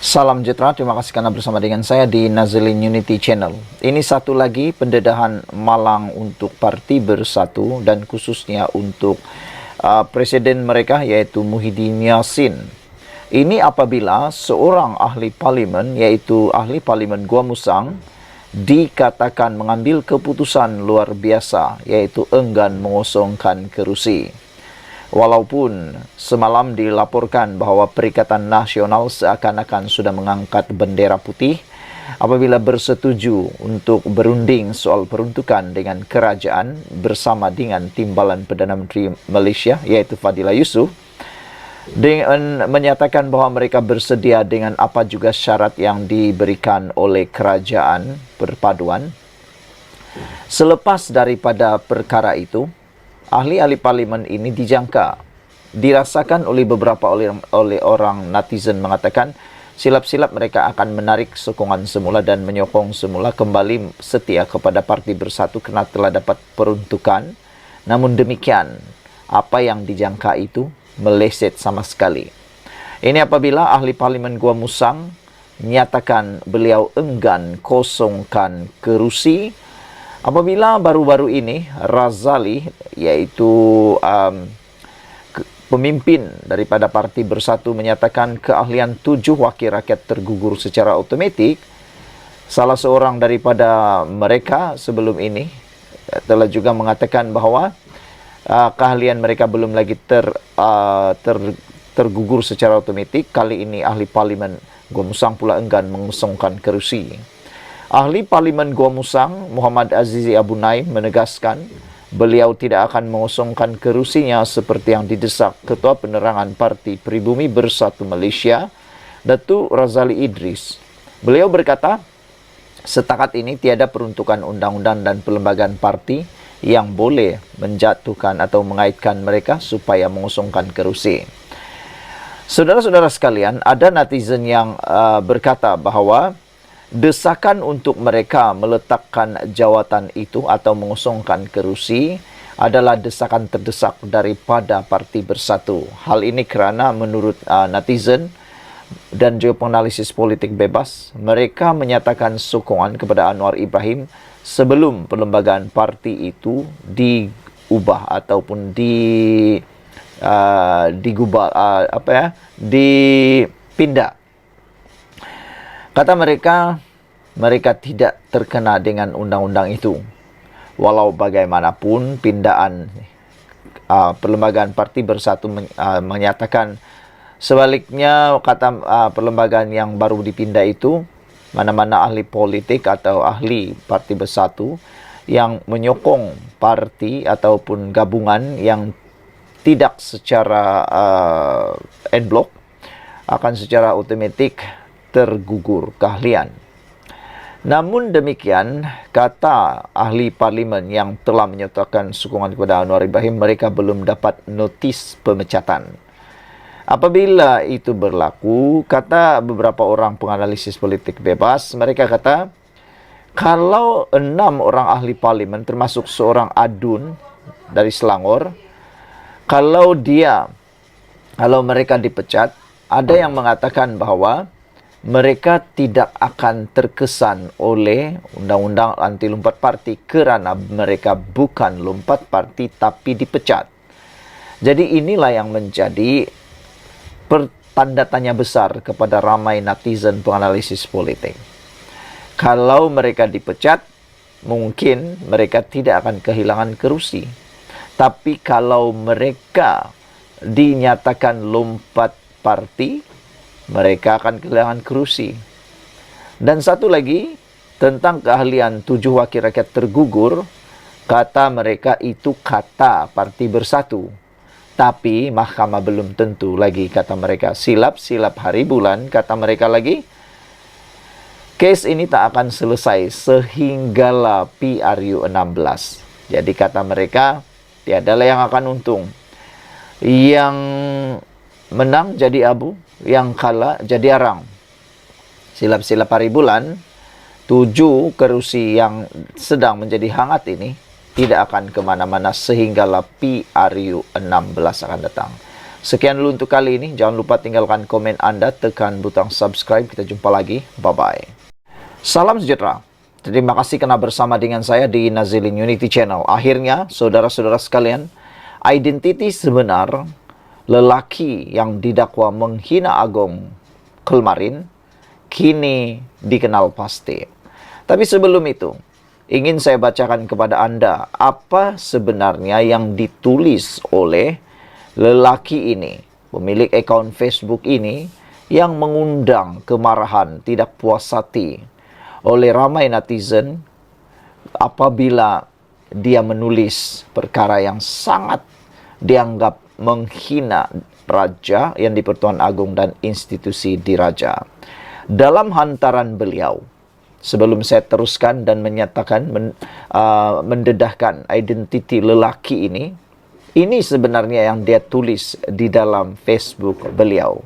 Salam sejahtera, terima kasih karena bersama dengan saya di Nazilin Unity Channel. Ini satu lagi pendedahan malang untuk Parti Bersatu dan khususnya untuk presiden mereka yaitu Muhyiddin Yassin. Ini apabila seorang ahli parlimen yaitu ahli parlimen Gua Musang dikatakan mengambil keputusan luar biasa yaitu enggan mengosongkan kerusi. Walaupun semalam dilaporkan bahwa Perikatan Nasional seakan-akan sudah mengangkat bendera putih apabila bersetuju untuk berunding soal peruntukan dengan kerajaan bersama dengan Timbalan Perdana Menteri Malaysia yaitu Fadillah Yusof, dengan menyatakan bahwa mereka bersedia dengan apa juga syarat yang diberikan oleh kerajaan perpaduan. Selepas daripada perkara itu, ahli-ahli parlimen ini dijangka, dirasakan oleh beberapa oleh orang netizen mengatakan silap-silap mereka akan menarik sokongan semula dan menyokong semula kembali setia kepada Parti Bersatu kerana telah dapat peruntukan. Namun demikian, apa yang dijangka itu meleset sama sekali. Ini apabila ahli parlimen Gua Musang menyatakan beliau enggan kosongkan kerusi. Apabila baru-baru ini Razali yaitu pemimpin daripada Parti Bersatu menyatakan keahlian 7 wakil rakyat tergugur secara automatik, salah seorang daripada mereka sebelum ini telah juga mengatakan bahawa keahlian mereka belum lagi tergugur secara automatik. Kali ini ahli parlimen Gua Musang pula enggan mengosongkan kerusi. Ahli Parlimen Gua Musang, Muhammad Azizi Abu Naim menegaskan beliau tidak akan mengosongkan kerusinya seperti yang didesak Ketua Penerangan Parti Pribumi Bersatu Malaysia, Datuk Razali Idris. Beliau berkata, setakat ini tiada peruntukan undang-undang dan perlembagaan parti yang boleh menjatuhkan atau mengaitkan mereka supaya mengosongkan kerusi. Saudara-saudara sekalian, ada netizen yang berkata bahawa desakan untuk mereka meletakkan jawatan itu atau mengosongkan kerusi adalah desakan terdesak daripada Parti Bersatu. Hal ini kerana menurut netizen dan juga penganalisis politik bebas, mereka menyatakan sokongan kepada Anwar Ibrahim sebelum perlembagaan parti itu diubah ataupun dipindah. Kata mereka, mereka tidak terkena dengan undang-undang itu. Walau bagaimanapun, pindaan perlembagaan Parti Bersatu menyatakan sebaliknya, kata perlembagaan yang baru dipindah itu, mana-mana ahli politik atau ahli Parti Bersatu yang menyokong parti ataupun gabungan yang tidak secara en bloc akan secara automatik tergugur keahlian. Namun demikian, kata ahli parlimen yang telah menyatakan sokongan kepada Anwar Ibrahim, mereka belum dapat notis pemecatan. Apabila itu berlaku, kata beberapa orang penganalisis politik bebas, mereka kata, kalau 6 orang ahli parlimen termasuk seorang adun dari Selangor, kalau mereka dipecat, ada yang mengatakan bahawa mereka tidak akan terkesan oleh undang-undang anti lompat parti kerana mereka bukan lompat parti tapi dipecat. Jadi inilah yang menjadi tanda tanya besar kepada ramai netizen penganalisis politik. Kalau mereka dipecat, mungkin mereka tidak akan kehilangan kerusi. Tapi kalau mereka dinyatakan lompat parti, mereka akan kehilangan kerusi. Dan satu lagi, tentang keahlian 7 wakil rakyat tergugur, kata mereka itu kata Parti Bersatu. Tapi mahkamah belum tentu lagi, kata mereka. Silap-silap hari bulan, kata mereka lagi, kes ini tak akan selesai sehinggalah PRU 16. Jadi kata mereka, tiadalah yang akan untung. Yang menang jadi abu, yang kalah jadi arang. Silap-silap hari bulan, 7 kerusi yang sedang menjadi hangat ini tidak akan kemana-mana sehinggalah PRU 16 akan datang. Sekian dulu untuk kali ini. Jangan lupa tinggalkan komen Anda, tekan butang subscribe. Kita jumpa lagi. Bye-bye. Salam sejahtera. Terima kasih karena bersama dengan saya di Nazilin Unity Channel. Akhirnya, saudara-saudara sekalian, identiti sebenar lelaki yang didakwa menghina Agong kemarin kini dikenal pasti. Tapi sebelum itu, ingin saya bacakan kepada Anda apa sebenarnya yang ditulis oleh lelaki ini, pemilik akun Facebook ini, yang mengundang kemarahan tidak puas hati oleh ramai netizen apabila dia menulis perkara yang sangat dianggap menghina raja yang di-Pertuan Agong dan institusi diraja. Dalam hantaran beliau, sebelum saya teruskan dan menyatakan mendedahkan identiti lelaki ini sebenarnya yang dia tulis di dalam Facebook beliau.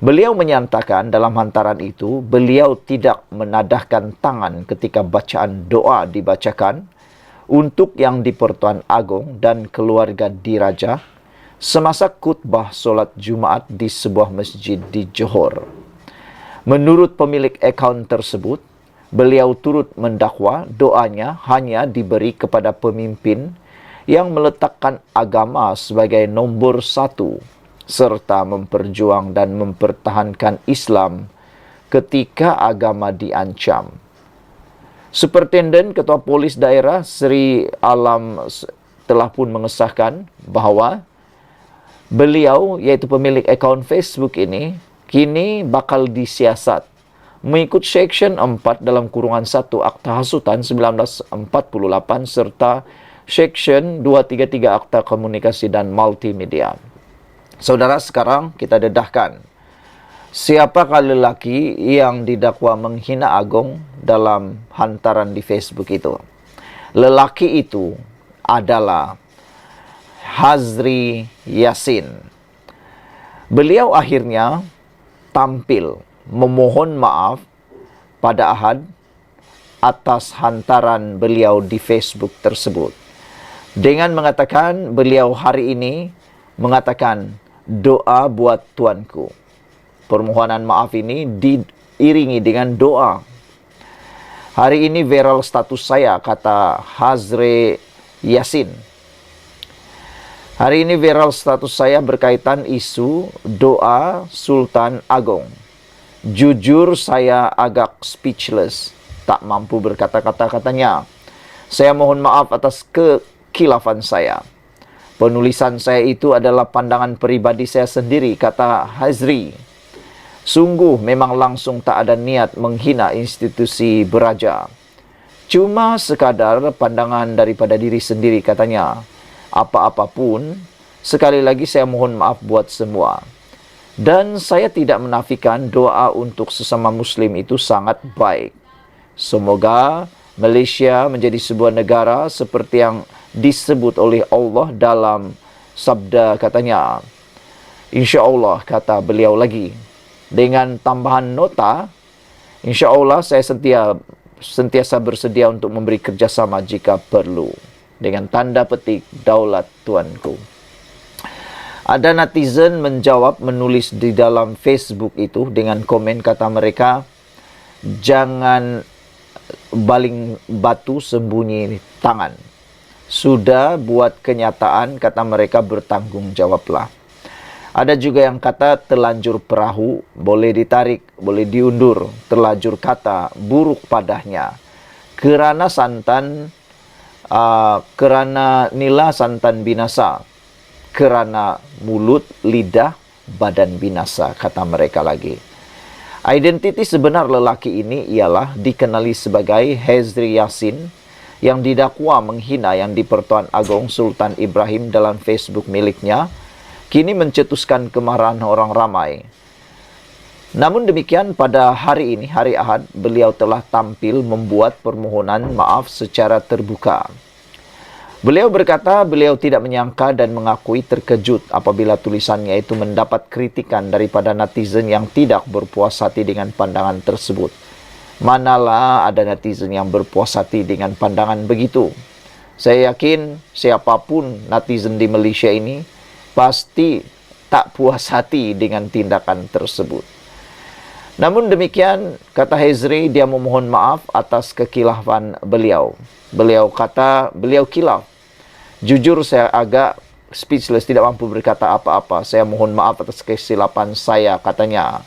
Beliau menyatakan dalam hantaran itu, beliau tidak menadahkan tangan ketika bacaan doa dibacakan untuk yang di-Pertuan Agong dan keluarga diraja semasa khutbah solat Jumaat di sebuah masjid di Johor. Menurut pemilik akaun tersebut, beliau turut mendakwa doanya hanya diberi kepada pemimpin yang meletakkan agama sebagai nombor 1 serta memperjuang dan mempertahankan Islam ketika agama diancam. Superintenden Ketua Polis Daerah Sri Alam telah pun mengesahkan bahawa beliau, yaitu pemilik akaun Facebook ini, kini bakal disiasat mengikut Seksyen 4 dalam kurungan 1 Akta Hasutan 1948 serta Seksyen 233 Akta Komunikasi dan Multimedia. Saudara, sekarang kita dedahkan siapakah lelaki yang didakwa menghina Agong dalam hantaran di Facebook itu. Lelaki itu adalah Hazri Yassin. Beliau akhirnya tampil memohon maaf pada Ahad atas hantaran beliau di Facebook tersebut, dengan mengatakan beliau hari ini mengatakan doa buat tuanku. Permohonan maaf ini diiringi dengan doa. Hari ini viral status saya, kata Hazri Yassin. Hari ini viral status saya berkaitan isu doa Sultan Agong. Jujur saya agak speechless, tak mampu berkata-kata katanya. Saya mohon maaf atas kekilafan saya. Penulisan saya itu adalah pandangan pribadi saya sendiri, kata Hazri. Sungguh memang langsung tak ada niat menghina institusi beraja. Cuma sekadar pandangan daripada diri sendiri, katanya. Apa-apapun, sekali lagi saya mohon maaf buat semua. Dan saya tidak menafikan doa untuk sesama Muslim itu sangat baik. Semoga Malaysia menjadi sebuah negara seperti yang disebut oleh Allah dalam sabda, katanya. Insya Allah, kata beliau lagi. Dengan tambahan nota, insya Allah saya sentiasa bersedia untuk memberi kerjasama jika perlu. Dengan tanda petik, daulat tuanku. Ada netizen menjawab, menulis di dalam Facebook itu dengan komen, kata mereka, jangan baling batu sembunyi tangan. Sudah buat kenyataan, kata mereka, bertanggung jawablah. Ada juga yang kata terlanjur perahu, boleh ditarik, boleh diundur. Terlanjur kata, buruk padahnya. Kerana nila santan binasa. Kerana mulut, lidah, badan binasa, kata mereka lagi. Identiti sebenar lelaki ini ialah dikenali sebagai Hazri Yassin, yang didakwa menghina yang di-Pertuan Agong Sultan Ibrahim dalam Facebook miliknya, kini mencetuskan kemarahan orang ramai. Namun demikian, pada hari ini, hari Ahad, beliau telah tampil membuat permohonan maaf secara terbuka. Beliau berkata beliau tidak menyangka dan mengakui terkejut apabila tulisannya itu mendapat kritikan daripada netizen yang tidak berpuas hati dengan pandangan tersebut. Manalah ada netizen yang berpuas hati dengan pandangan begitu. Saya yakin siapapun netizen di Malaysia ini pasti tak puas hati dengan tindakan tersebut. Namun demikian, kata Hezri, dia memohon maaf atas kekilafan beliau. Beliau kata, beliau kilaf. Jujur saya agak speechless, tidak mampu berkata apa-apa. Saya mohon maaf atas kesilapan saya, katanya.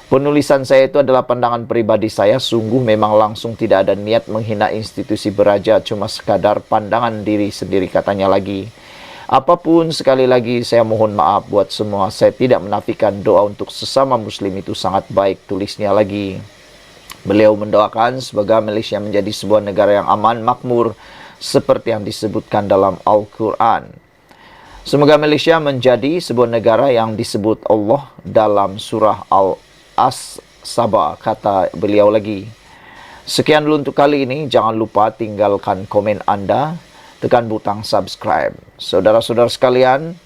Penulisan saya itu adalah pandangan pribadi saya, sungguh memang langsung tidak ada niat menghina institusi beraja, cuma sekadar pandangan diri sendiri, katanya lagi. Apapun, sekali lagi saya mohon maaf buat semua. Saya tidak menafikan doa untuk sesama muslim itu sangat baik, tulisnya lagi. Beliau mendoakan semoga Malaysia menjadi sebuah negara yang aman, makmur, seperti yang disebutkan dalam Al-Quran. Semoga Malaysia menjadi sebuah negara yang disebut Allah dalam surah Al-As-Saba, kata beliau lagi. Sekian dulu untuk kali ini. Jangan lupa tinggalkan komen Anda, tekan butang subscribe. Saudara-saudara sekalian,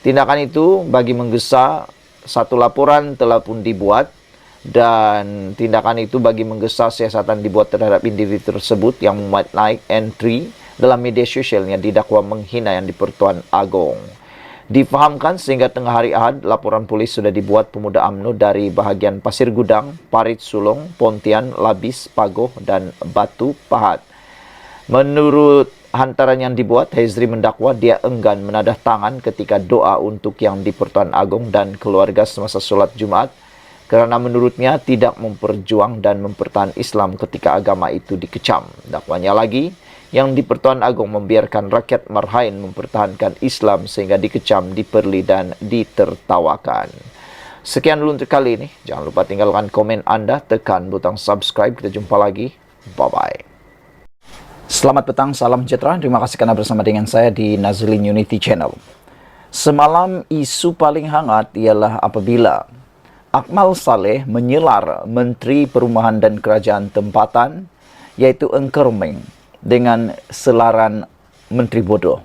tindakan itu bagi menggesa, satu laporan telah pun dibuat, dan tindakan itu bagi menggesa siasatan dibuat terhadap individu tersebut yang memuat naik entry dalam media sosialnya didakwa menghina Yang di-Pertuan Agong. Difahamkan sehingga tengah hari Ahad, laporan polis sudah dibuat pemuda UMNO dari bahagian Pasir Gudang, Parit Sulong, Pontian, Labis, Pagoh, dan Batu Pahat. Menurut hantaran yang dibuat, Hezri mendakwa dia enggan menadah tangan ketika doa untuk Yang di-Pertuan Agong dan keluarga semasa solat Jumat, kerana menurutnya tidak memperjuang dan mempertahan Islam ketika agama itu dikecam. Dakwanya lagi, Yang di-Pertuan Agong membiarkan rakyat Marhain mempertahankan Islam sehingga dikecam, diperli dan ditertawakan. Sekian dulu untuk kali ini. Jangan lupa tinggalkan komen Anda, tekan butang subscribe. Kita jumpa lagi. Bye-bye. Selamat petang, salam sejahtera. Terima kasih karena bersama dengan saya di Nazlin Unity Channel. Semalam isu paling hangat ialah apabila Akmal Saleh menyelar Menteri Perumahan dan Kerajaan Tempatan, iaitu Engker Meng, dengan selaran Menteri Bodoh.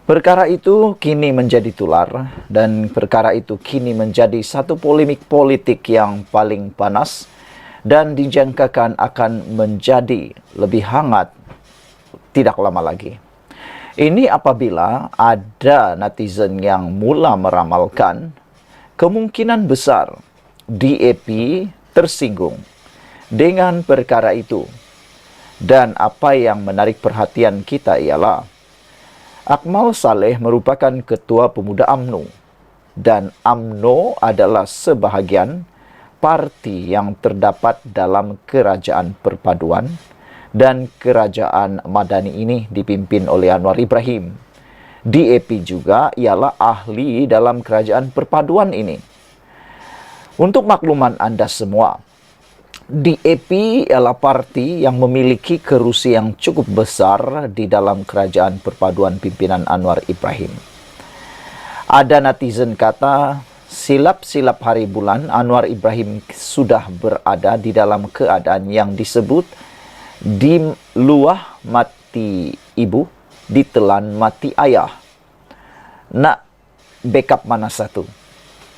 Perkara itu kini menjadi tular, dan perkara itu kini menjadi satu polemik politik yang paling panas dan dijangkakan akan menjadi lebih hangat tidak lama lagi. Ini apabila ada netizen yang mula meramalkan kemungkinan besar DAP tersinggung dengan perkara itu. Dan apa yang menarik perhatian kita ialah Akmal Saleh merupakan ketua pemuda UMNO, dan UMNO adalah sebahagian parti yang terdapat dalam Kerajaan Perpaduan, dan Kerajaan Madani ini dipimpin oleh Anwar Ibrahim. DAP juga ialah ahli dalam Kerajaan Perpaduan ini. Untuk makluman Anda semua, DAP ialah parti yang memiliki kerusi yang cukup besar di dalam Kerajaan Perpaduan pimpinan Anwar Ibrahim. Ada netizen kata, silap-silap hari bulan, Anwar Ibrahim sudah berada di dalam keadaan yang disebut di luah mati ibu, ditelan mati ayah. Nak backup mana satu?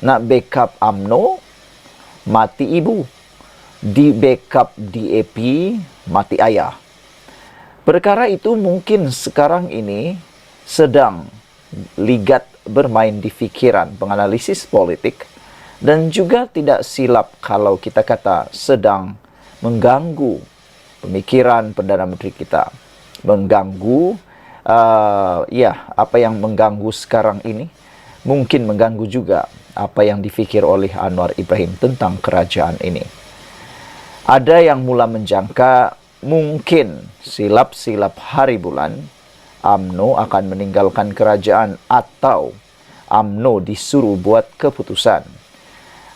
Nak backup UMNO, mati ibu. Di backup DAP, mati ayah. Perkara itu mungkin sekarang ini sedang ligat bermain di fikiran penganalisis politik, dan juga tidak silap kalau kita kata sedang mengganggu pemikiran Perdana Menteri kita. Mengganggu, apa yang mengganggu sekarang ini, mungkin mengganggu juga apa yang difikir oleh Anwar Ibrahim tentang kerajaan ini. Ada yang mula menjangka mungkin silap-silap hari bulan UMNO akan meninggalkan kerajaan, atau UMNO disuruh buat keputusan.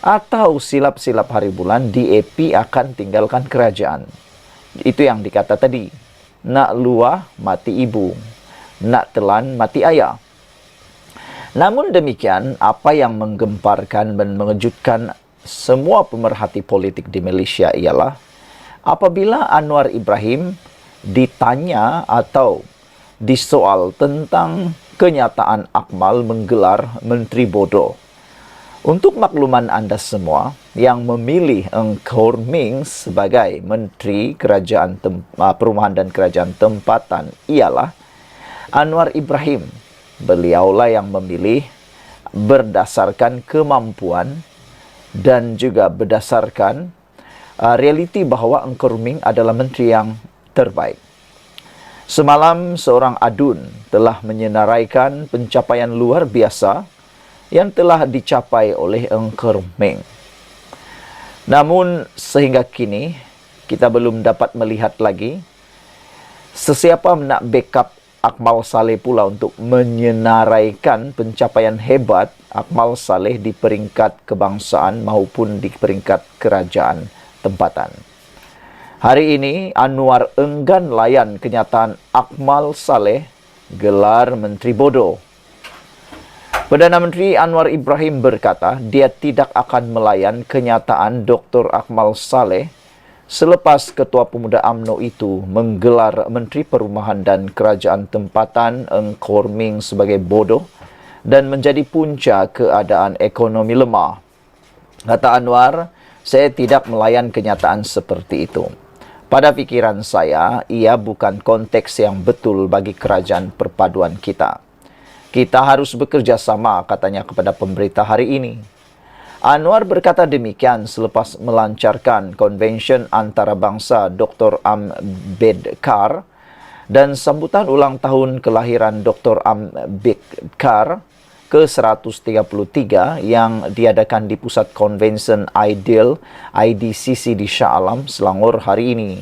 Atau silap-silap hari bulan DAP akan tinggalkan kerajaan. Itu yang dikata tadi. Nak luah mati ibu, nak telan mati ayah. Namun demikian, apa yang menggemparkan dan mengejutkan semua pemerhati politik di Malaysia ialah apabila Anwar Ibrahim ditanya atau disoal tentang kenyataan Akmal menggelar Menteri Bodoh. Untuk makluman Anda semua yang memilih Engker Meng sebagai Menteri Kerajaan Perumahan dan Kerajaan Tempatan ialah Anwar Ibrahim. Beliaulah yang memilih berdasarkan kemampuan dan juga berdasarkan realiti bahawa Engku Ruming adalah menteri yang terbaik. Semalam seorang adun telah menyenaraikan pencapaian luar biasa yang telah dicapai oleh Engku Ruming. Namun sehingga kini kita belum dapat melihat lagi sesiapa nak backup Akmal Saleh pula untuk menyenaraikan pencapaian hebat Akmal Saleh di peringkat kebangsaan maupun di peringkat kerajaan tempatan. Hari ini Anwar enggan layan kenyataan Akmal Saleh gelar Menteri Bodoh. Perdana Menteri Anwar Ibrahim berkata dia tidak akan melayan kenyataan Dr. Akmal Saleh selepas Ketua Pemuda UMNO itu menggelar Menteri Perumahan dan Kerajaan Tempatan Engku Ruming sebagai bodoh dan menjadi punca keadaan ekonomi lemah. Kata Anwar, saya tidak melayan kenyataan seperti itu. Pada fikiran saya, ia bukan konteks yang betul bagi kerajaan perpaduan kita. Kita harus bekerja sama, katanya kepada pemberita hari ini. Anwar berkata demikian selepas melancarkan konvensyen antarabangsa Dr. Ambedkar dan sambutan ulang tahun kelahiran Dr. Ambedkar ke-133 yang diadakan di Pusat Konvensyen Ideal IDCC di Shah Alam, Selangor hari ini.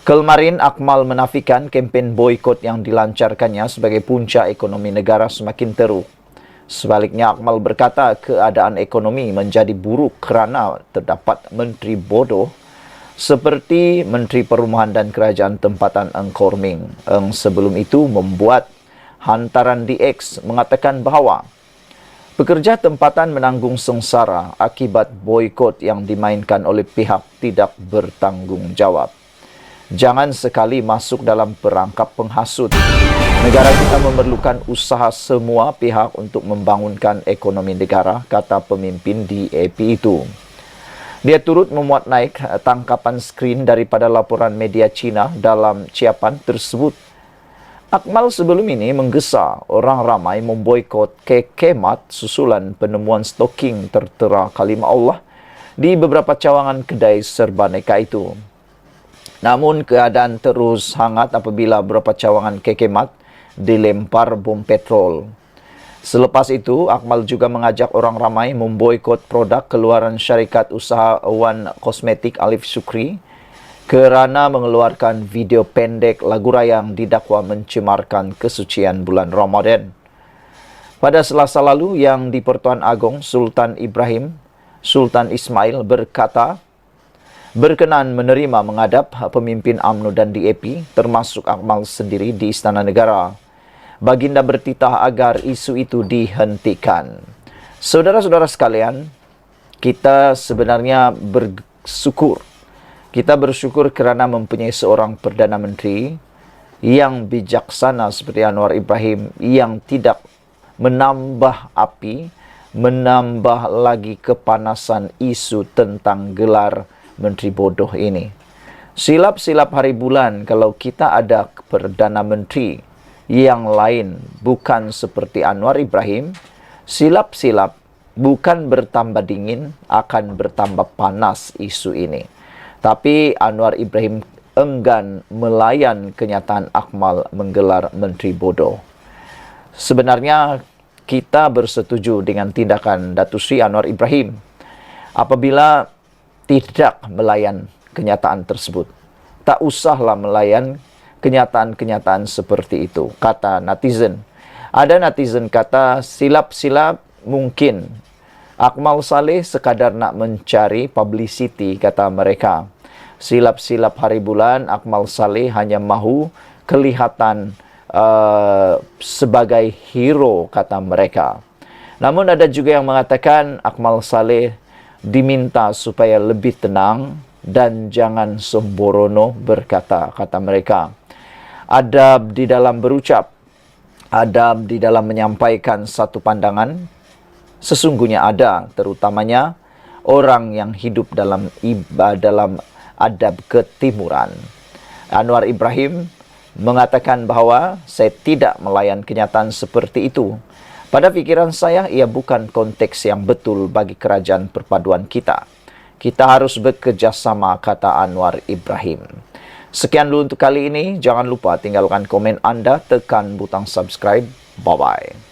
Kemarin Akmal menafikan kempen boikot yang dilancarkannya sebagai punca ekonomi negara semakin teruk. Sebaliknya, Akmal berkata keadaan ekonomi menjadi buruk kerana terdapat menteri bodoh seperti Menteri Perumahan dan Kerajaan Tempatan Engku Ruming. Sebelum itu membuat hantaran di X mengatakan bahawa pekerja tempatan menanggung sengsara akibat boikot yang dimainkan oleh pihak tidak bertanggungjawab. Jangan sekali masuk dalam perangkap penghasut. Negara kita memerlukan usaha semua pihak untuk membangunkan ekonomi negara, kata pemimpin DAP itu. Dia turut memuat naik tangkapan skrin daripada laporan media Cina dalam ciapan tersebut. Akmal sebelum ini menggesa orang ramai memboikot kekemat susulan penemuan stoking tertera kalimah Allah di beberapa cawangan kedai serba neka itu. Namun keadaan terus hangat apabila beberapa cawangan kekemat dilempar bom petrol. Selepas itu, Akmal juga mengajak orang ramai memboikot produk keluaran syarikat usahawan kosmetik Alif Sukri kerana mengeluarkan video pendek lagu raya yang didakwa mencemarkan kesucian bulan Ramadan. Pada Selasa lalu, yang di Pertuan Agong Sultan Ismail berkata berkenan menerima menghadap pemimpin UMNO dan DAP termasuk Akmal sendiri di Istana Negara. Baginda bertitah agar isu itu dihentikan. Saudara-saudara sekalian, kita sebenarnya bersyukur. Kita bersyukur kerana mempunyai seorang Perdana Menteri yang bijaksana seperti Anwar Ibrahim yang tidak menambah api, menambah lagi kepanasan isu tentang gelar Menteri Bodoh ini. Silap-silap hari bulan kalau kita ada Perdana Menteri yang lain bukan seperti Anwar Ibrahim, silap-silap bukan bertambah dingin, akan bertambah panas isu ini. Tapi Anwar Ibrahim enggan melayan kenyataan Akmal menggelar Menteri Bodoh. Sebenarnya kita bersetuju dengan tindakan Datuk Seri Anwar Ibrahim apabila tidak melayan kenyataan tersebut. Tak usahlah melayan kenyataan-kenyataan seperti itu, kata netizen. Ada netizen kata silap-silap mungkin. Akmal Saleh sekadar nak mencari publicity, kata mereka. Silap-silap hari bulan, Akmal Saleh hanya mahu kelihatan sebagai hero, kata mereka. Namun ada juga yang mengatakan Akmal Saleh diminta supaya lebih tenang dan jangan sembrono berkata, kata mereka. Adab di dalam berucap, adab di dalam menyampaikan satu pandangan, sesungguhnya ada, terutamanya orang yang hidup dalam adab ketimuran. Anwar Ibrahim mengatakan bahawa saya tidak melayan kenyataan seperti itu. Pada pikiran saya, ia bukan konteks yang betul bagi kerajaan perpaduan kita. Kita harus bekerja sama, kata Anwar Ibrahim. Sekian dulu untuk kali ini. Jangan lupa tinggalkan komen Anda, tekan butang subscribe. Bye-bye.